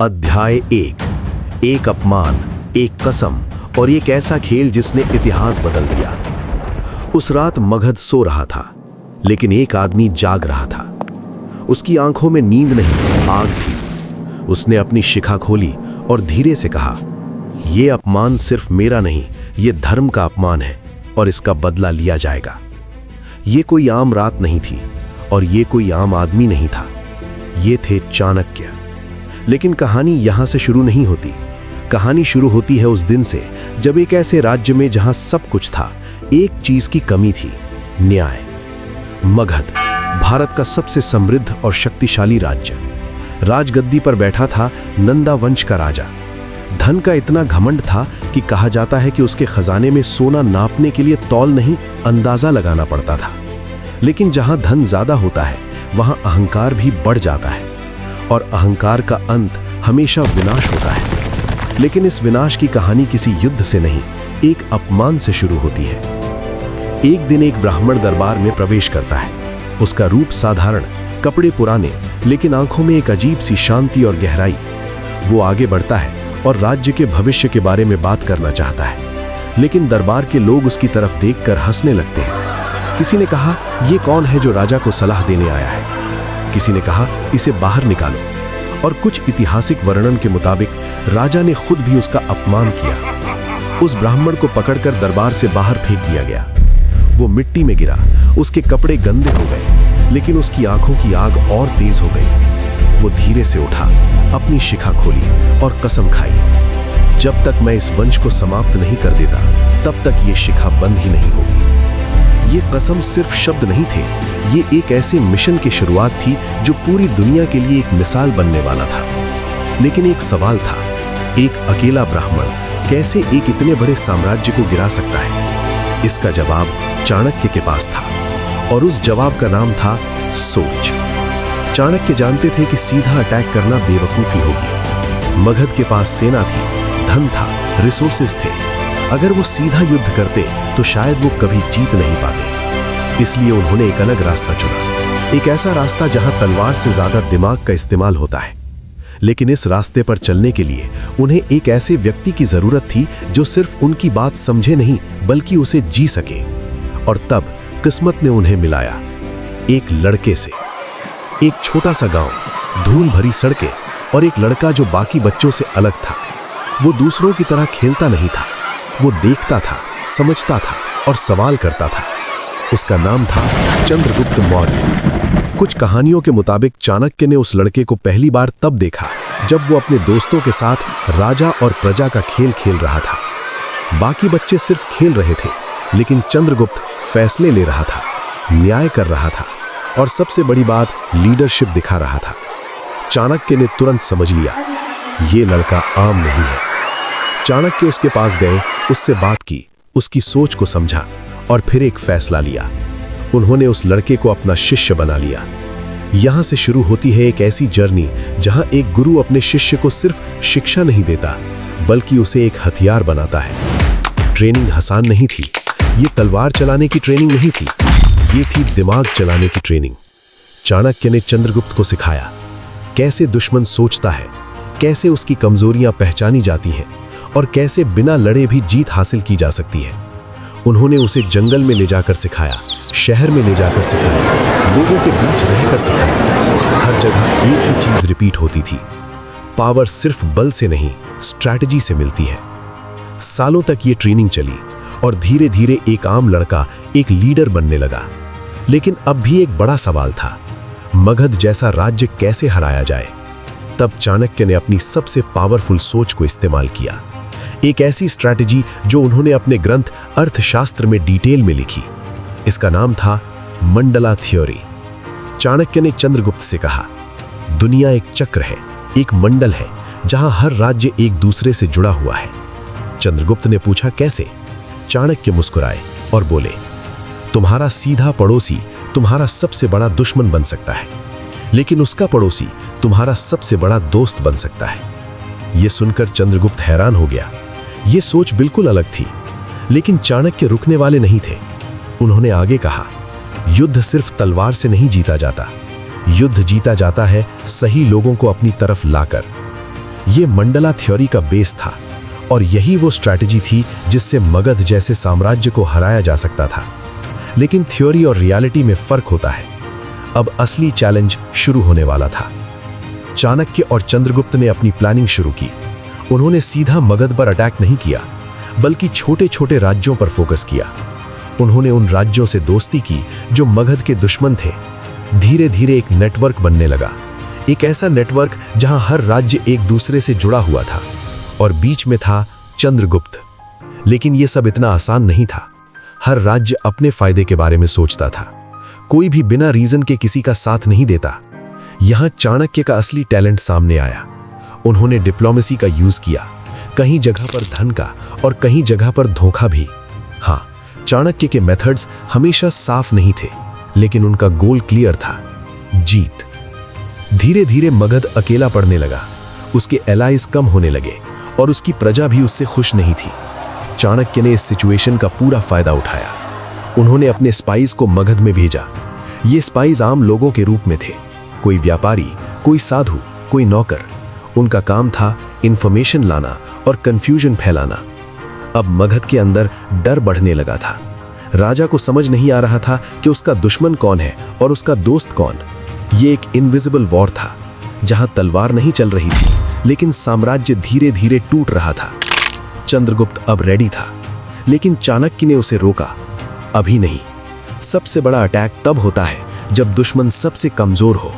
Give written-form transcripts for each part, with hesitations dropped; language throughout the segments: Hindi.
अध्याय एक अपमान, एक कसम और एक ऐसा खेल जिसने इतिहास बदल दिया। उस रात मगध सो रहा था, लेकिन एक आदमी जाग रहा था। उसकी आंखों में नींद नहीं, आग थी। उसने अपनी शिखा खोली और धीरे से कहा, यह अपमान सिर्फ मेरा नहीं, यह धर्म का अपमान है और इसका बदला लिया जाएगा। ये कोई आम रात नहीं थी और ये कोई आम आदमी नहीं था। ये थे चाणक्य। लेकिन कहानी यहां से शुरू नहीं होती। कहानी शुरू होती है उस दिन से जब एक ऐसे राज्य में जहां सब कुछ था, एक चीज की कमी थी, न्याय। मगध भारत का सबसे समृद्ध और शक्तिशाली राज्य। राजगद्दी पर बैठा था नंदा वंश का राजा। धन का इतना घमंड था कि कहा जाता है कि उसके खजाने में सोना नापने के लिए तौल नहीं, अंदाजा लगाना पड़ता था। लेकिन जहां धन ज्यादा होता है, वहां अहंकार भी बढ़ जाता है और अहंकार का अंत हमेशा विनाश होता है। लेकिन इस विनाश की कहानी किसी युद्ध से नहीं, एक अपमान से शुरू होती है। एक दिन एक ब्राह्मण दरबार में प्रवेश करता है। उसका रूप साधारण, कपड़े पुराने, लेकिन आंखों में एक अजीब सी शांति और गहराई। वो आगे बढ़ता है और राज्य के भविष्य के बारे में बात करना चाहता है, लेकिन दरबार के लोग उसकी तरफ देखकर हंसने लगते हैं। किसी ने कहा, ये कौन है जो राजा को सलाह देने आया है? किसी ने कहा, इसे बाहर निकालो। और कुछ ऐतिहासिक वर्णन के मुताबिक राजा ने खुद भी उसका अपमान किया। उस ब्राह्मण को पकड़कर दरबार से बाहर फेंक दिया गया। वो मिट्टी में गिरा, उसके कपड़े गंदे हो गए, लेकिन उसकी आंखों की आग और तेज हो गई। वो धीरे से उठा, अपनी शिखा खोली और कसम खाई, जब तक मैं इस वंश को समाप्त नहीं कर देता, तब तक ये शिखा बंद ही नहीं होगी। ये कसम सिर्फ शब्द नहीं थे, ये एक ऐसे मिशन की शुरुआत थी जो पूरी दुनिया के लिए एक मिसाल बनने वाला था। लेकिन एक सवाल था, एक अकेला ब्राह्मण कैसे एक इतने बड़े साम्राज्य को गिरा सकता है? इसका जवाब चाणक्य के पास था, और उस जवाब का नाम था सोच। चाणक्य जानते थे कि सीधा अटैक करना बेवकूफी होगी। मगध के पास सेना थी, धन था, रिसोर्सेज थे। अगर वो सीधा युद्ध करते तो शायद वो कभी जीत नहीं पाते। इसलिए उन्होंने एक अलग रास्ता चुना, एक ऐसा रास्ता जहां तलवार से ज्यादा दिमाग का इस्तेमाल होता है। लेकिन इस रास्ते पर चलने के लिए उन्हें एक ऐसे व्यक्ति की जरूरत थी जो सिर्फ उनकी बात समझे नहीं, बल्कि उसे जी सके। और तब किस्मत ने उन्हें मिलाया एक लड़के से। एक छोटा सा गांव, धूल भरी सड़कें और एक लड़का जो बाकी बच्चों से अलग था। वो दूसरों की तरह खेलता नहीं था, वो देखता था, समझता था और सवाल करता था। उसका नाम था चंद्रगुप्त मौर्य। कुछ कहानियों के मुताबिक चाणक्य ने उस लड़के को पहली बार तब देखा जब वो अपने दोस्तों के साथ राजा और प्रजा का खेल खेल रहा था। बाकी बच्चे सिर्फ खेल रहे थे, लेकिन चंद्रगुप्त फैसले ले रहा था, न्याय कर रहा था और सबसे बड़ी बात, लीडरशिप दिखा रहा था। चाणक्य ने तुरंत समझ लिया, ये लड़का आम नहीं है। चाणक्य उसके पास गए, उससे बात की, उसकी सोच को समझा और फिर एक फैसला लिया। उन्होंने उस लड़के को अपना शिष्य बना लिया। यहां से शुरू होती है एक ऐसी जर्नी जहां एक गुरु अपने शिष्य को सिर्फ शिक्षा नहीं देता, बल्कि उसे एक हथियार बनाता है। ट्रेनिंग आसान नहीं थी। ये तलवार चलाने की ट्रेनिंग नहीं थी, ये थी दिमाग चलाने की ट्रेनिंग। चाणक्य ने चंद्रगुप्त को सिखाया कैसे दुश्मन सोचता है, कैसे उसकी कमजोरियां पहचानी जाती हैं और कैसे बिना लड़े भी जीत हासिल की जा सकती है। उन्होंने उसे जंगल में ले जाकर सिखाया, शहर में ले जाकर सिखाया, लोगों के बीच रहकर सिखाया। हर जगह एक ही चीज रिपीट होती थी, पावर सिर्फ बल से नहीं, स्ट्रैटेजी से मिलती है। सालों तक ये ट्रेनिंग चली और धीरे धीरे एक आम लड़का एक लीडर बनने लगा। लेकिन अब भी एक बड़ा सवाल था, मगध जैसा राज्य कैसे हराया जाए? तब चाणक्य ने अपनी सबसे पावरफुल सोच को इस्तेमाल किया, एक ऐसी स्ट्रैटेजी जो उन्होंने अपने ग्रंथ अर्थशास्त्र में डिटेल में लिखी। इसका नाम था मंडला थ्योरी। चाणक्य ने चंद्रगुप्त से कहा, दुनिया एक चक्र है, एक मंडल है जहां हर राज्य एक दूसरे से जुड़ा हुआ है। चंद्रगुप्त ने पूछा, कैसे? चाणक्य मुस्कुराए और बोले, तुम्हारा सीधा पड़ोसी तुम्हारा सबसे बड़ा दुश्मन बन सकता है, लेकिन उसका पड़ोसी तुम्हारा सबसे बड़ा दोस्त बन सकता है। यह सुनकर चंद्रगुप्त हैरान हो गया। यह सोच बिल्कुल अलग थी, लेकिन चाणक्य रुकने वाले नहीं थे। उन्होंने आगे कहा, युद्ध सिर्फ तलवार से नहीं जीता जाता, युद्ध जीता जाता है सही लोगों को अपनी तरफ लाकर। ये मंडला थ्योरी का बेस था और यही वो स्ट्रैटेजी थी जिससे मगध जैसे साम्राज्य को हराया जा सकता था। लेकिन थ्योरी और रियलिटी में फर्क होता है। अब असली चैलेंज शुरू होने वाला था। चाणक्य और चंद्रगुप्त ने अपनी प्लानिंग शुरू की। उन्होंने सीधा मगध पर अटैक नहीं किया, बल्कि छोटे छोटे राज्यों पर फोकस किया। उन्होंने उन राज्यों से दोस्ती की जो मगध के दुश्मन थे। धीरे धीरे एक नेटवर्क बनने लगा, एक ऐसा नेटवर्क जहां हर राज्य एक दूसरे से जुड़ा हुआ था और बीच में था चंद्रगुप्त। लेकिन यह सब इतना आसान नहीं था। हर राज्य अपने फायदे के बारे में सोचता था। कोई भी बिना रीजन के किसी का साथ नहीं देता। यहां चाणक्य का असली टैलेंट सामने आया। उन्होंने डिप्लोमेसी का यूज किया, कहीं जगह पर धन का और कहीं जगह पर धोखा भी। हाँ, चाणक्य के मेथड्स हमेशा साफ नहीं थे, लेकिन उनका गोल क्लियर था, जीत। धीरे धीरे मगध अकेला पड़ने लगा। उसके एलाइज कम होने लगे और उसकी प्रजा भी उससे खुश नहीं थी। चाणक्य ने इस सिचुएशन का पूरा फायदा उठाया। उन्होंने अपने स्पाइस को मगध में भेजा। ये स्पाइस आम लोगों के रूप में थे, कोई व्यापारी, कोई साधु, कोई नौकर। उनका काम था इंफॉर्मेशन लाना और कंफ्यूजन फैलाना। अब मगध के अंदर डर बढ़ने लगा था। राजा को समझ नहीं आ रहा था कि उसका दुश्मन कौन है और उसका दोस्त कौन। ये एक इनविजिबल वॉर था, जहां तलवार नहीं चल रही थी, लेकिन साम्राज्य धीरे धीरे टूट रहा था। चंद्रगुप्त अब रेडी था, लेकिन चाणक्य ने उसे रोका। अभी नहीं। सबसे बड़ा अटैक तब होता है जब दुश्मन सबसे कमजोर हो।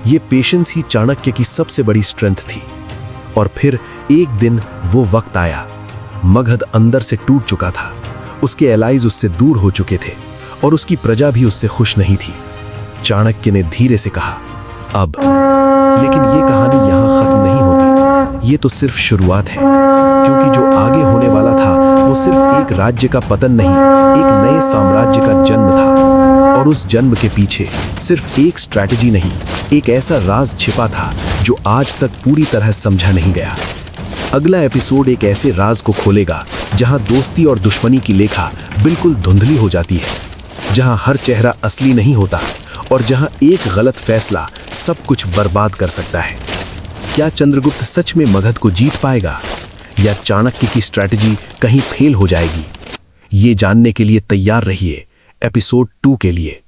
यह पेशेंस ही चाणक्य की सबसे बड़ी स्ट्रेंथ थी। और फिर एक दिन वो वक्त आया। मगध अंदर से टूट चुका था। उसके एलाइज उससे दूर हो चुके थे और उसकी प्रजा भी उससे खुश नहीं थी। चाणक्य ने धीरे से कहा, अब। लेकिन ये कहानी यहां खत्म नहीं होती। ये तो सिर्फ शुरुआत है, क्योंकि जो आगे होने वाला था वो सिर्फ एक राज्य का पतन नहीं, एक नए साम्राज्य का जन्म था। और उस जन्म के पीछे सिर्फ एक स्ट्रैटेजी नहीं, एक ऐसा राज छिपा था जो आज तक पूरी तरह समझा नहीं गया। अगला एपिसोड एक ऐसे राज को खोलेगा जहां दोस्ती और दुश्मनी की लेखा बिल्कुल धुंधली हो जाती है, जहां हर चेहरा असली नहीं होता और जहां एक गलत फैसला सब कुछ बर्बाद कर सकता है। क्या चंद्रगुप्त सच में मगध को जीत पाएगा या चाणक्य की स्ट्रैटेजी कहीं फेल हो जाएगी? ये जानने के लिए तैयार रहिए एपिसोड 2 के लिए।